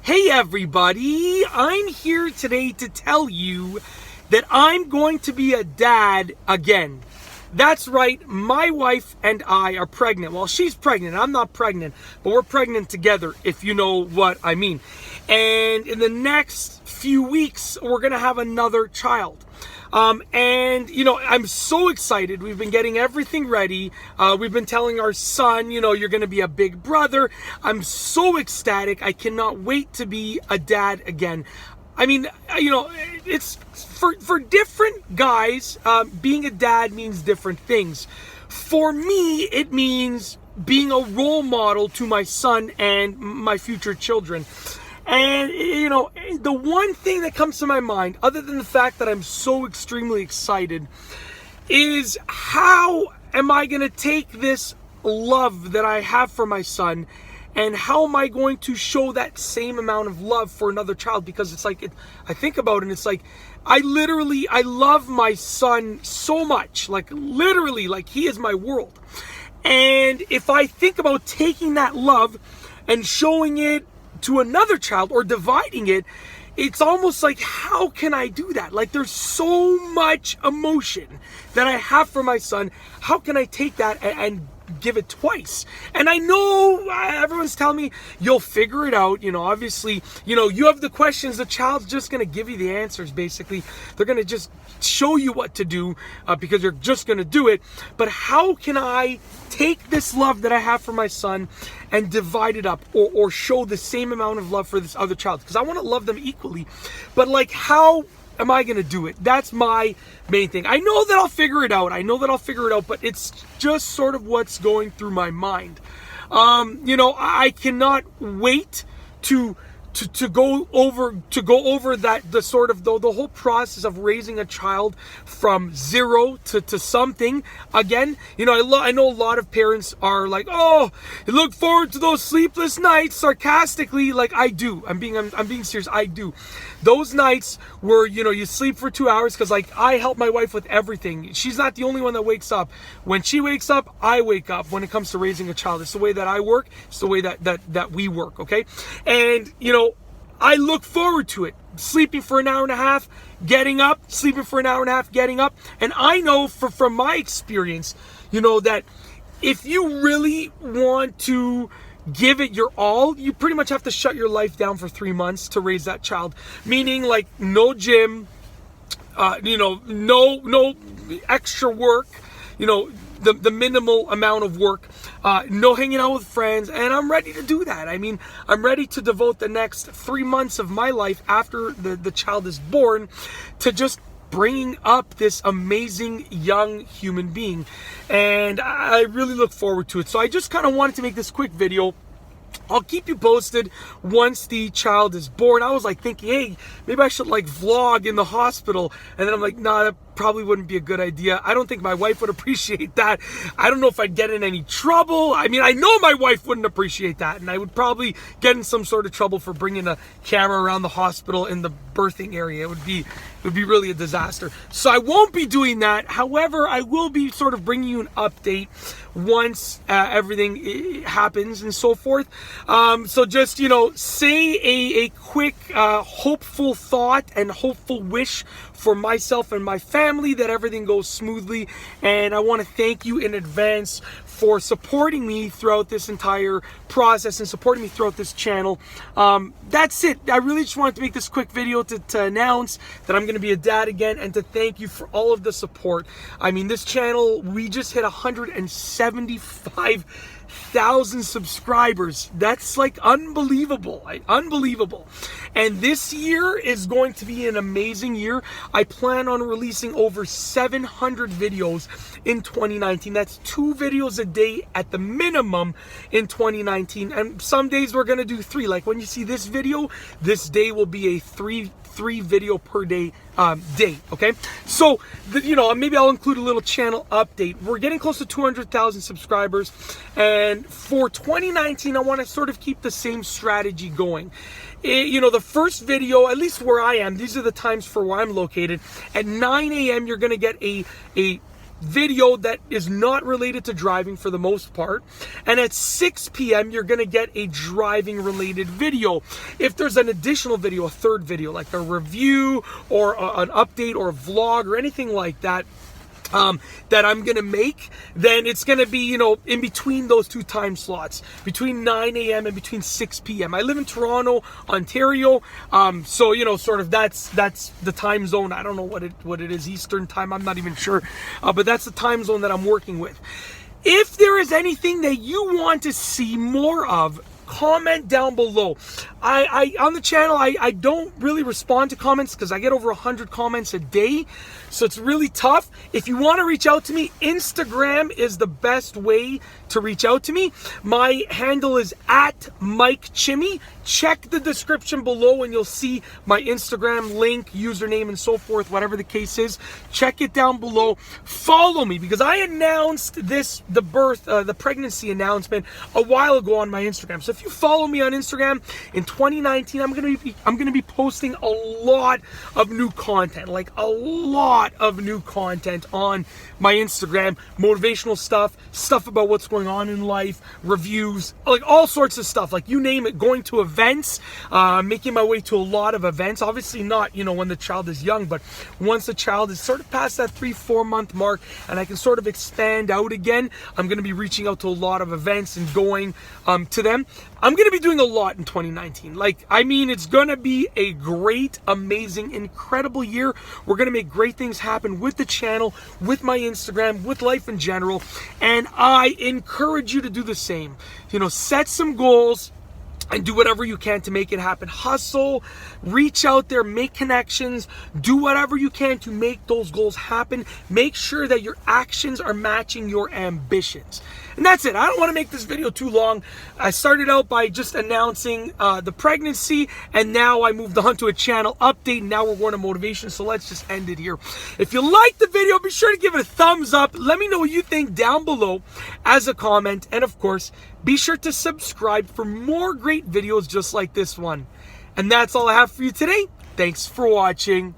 Hey everybody, I'm here today to tell you that I'm going to be a dad again. That's right, my wife and I are pregnant. Well, she's pregnant, I'm not pregnant, but we're pregnant together, if you know what I mean. And in the next few weeks, we're gonna have another child. And you know, I'm so excited. We've been getting everything ready. We've been telling our son, you know, you're going to be a big brother. I'm so ecstatic. I cannot wait to be a dad again. I mean, you know, it's for different guys, being a dad means different things. For me, it means being a role model to my son and my future children. And, you know, the one thing that comes to my mind, other than the fact that I'm so extremely excited, is how am I going to take this love that I have for my son, and how am I going to show that same amount of love for another child? Because it's like, I think about it and it's like, I love my son so much, like literally, like he is my world. And if I think about taking that love and showing it to another child or dividing it, it's almost like, how can I do that? Like, there's so much emotion that I have for my son. How can I take that and give it twice? And I know everyone's telling me you'll figure it out. You know, obviously, you know, you have the questions, the child's just going to give you the answers. Basically, they're going to just show you what to do because you're just going to do it. But how can I take this love that I have for my son and divide it up, or show the same amount of love for this other child? Because I want to love them equally, but like, how am I going to do it? That's my main thing. I know that I'll figure it out. But it's just sort of what's going through my mind. You know, I cannot wait to go over that, the sort of the whole process of raising a child from zero to something again. You know, I know a lot of parents are like, oh, you look forward to those sleepless nights, sarcastically. Like, I do. I'm being serious. I do. Those nights where, you know, you sleep for 2 hours, because like, I help my wife with everything. She's not the only one that wakes up. When she wakes up, I wake up. When it comes to raising a child, it's the way that I work. It's the way that we work. Okay. And, you know, I look forward to it. Sleeping for an hour and a half, getting up, sleeping for an hour and a half, getting up. And I know from my experience, you know, that if you really want to give it your all, you pretty much have to shut your life down for 3 months to raise that child. Meaning, like, no gym, you know, no extra work, you know, the minimal amount of work, no hanging out with friends. And I'm ready to do that. I mean, I'm ready to devote the next 3 months of my life after the child is born to just bringing up this amazing young human being. And I really look forward to it. So I just kind of wanted to make this quick video. I'll keep you posted once the child is born. I was like thinking, hey, maybe I should like vlog in the hospital. And then I'm like, nah, that probably wouldn't be a good idea. I don't think my wife would appreciate that. I don't know if I'd get in any trouble. I mean, I know my wife wouldn't appreciate that. And I would probably get in some sort of trouble for bringing a camera around the hospital in the birthing area. It would be really a disaster. So I won't be doing that. However, I will be sort of bringing you an update once everything happens and so forth. So just, you know, say a quick hopeful thought and hopeful wish for myself and my family that everything goes smoothly. And I want to thank you in advance for supporting me throughout this entire process and supporting me throughout this channel. That's it. I really just wanted to make this quick video to announce that I'm going to be a dad again, and to thank you for all of the support. I mean, this channel, we just hit 175,000 subscribers. That's like unbelievable. Unbelievable. And this year is going to be an amazing year. I plan on releasing over 700 videos in 2019. That's 2 videos a day at the minimum in 2019. And some days we're going to do 3. Like when you see this video, this day will be a 3 video per day day. Okay, so you know, maybe I'll include a little channel update. We're getting close to 200,000 subscribers, and for 2019 I want to sort of keep the same strategy going. You know, the first video, at least where I am, these are the times for where I'm located, at 9 a.m. you're going to get a video that is not related to driving for the most part. And at 6 p.m., you're going to get a driving related video. If there's an additional video, a third video, like a review or an update or a vlog or anything like that, that I'm going to make, then it's going to be, you know, in between those two time slots, between 9 a.m. and between 6 p.m. I live in Toronto, Ontario, so, you know, sort of that's the time zone. I don't know what it is, Eastern time, I'm not even sure, but that's the time zone that I'm working with. If there is anything that you want to see more of, comment down below. I on the channel, I don't really respond to comments because I get over 100 comments a day, so it's really tough. If you want to reach out to me, Instagram is the best way to reach out to me. My handle is @MikeChimmy. Check the description below and you'll see my Instagram link, username, and so forth, whatever the case is. Check it down below. Follow me because I announced the pregnancy announcement a while ago on my Instagram. So if you follow me on Instagram, in 2019, I'm gonna be posting a lot of new content, like a lot of new content on my Instagram, motivational stuff about what's going on in life, reviews, like all sorts of stuff, like you name it, going to events, making my way to a lot of events, obviously not, you know, when the child is young, but once the child is sort of past that 3-4 month mark and I can sort of expand out again, I'm going to be reaching out to a lot of events and going to them. I'm going to be doing a lot in 2019. Like, I mean, it's going to be a great, amazing, incredible year. We're going to make great things happen with the channel, with my Instagram, with life in general. And I encourage you to do the same. You know, set some goals and do whatever you can to make it happen. Hustle, reach out there, make connections, do whatever you can to make those goals happen. Make sure that your actions are matching your ambitions. And that's it. I don't want to make this video too long. I started out by just announcing the pregnancy, and now I moved on to a channel update. Now we're going to motivation, so let's just end it here. If you liked the video, be sure to give it a thumbs up. Let me know what you think down below as a comment. And of course, be sure to subscribe for more great videos just like this one. And that's all I have for you today. Thanks for watching.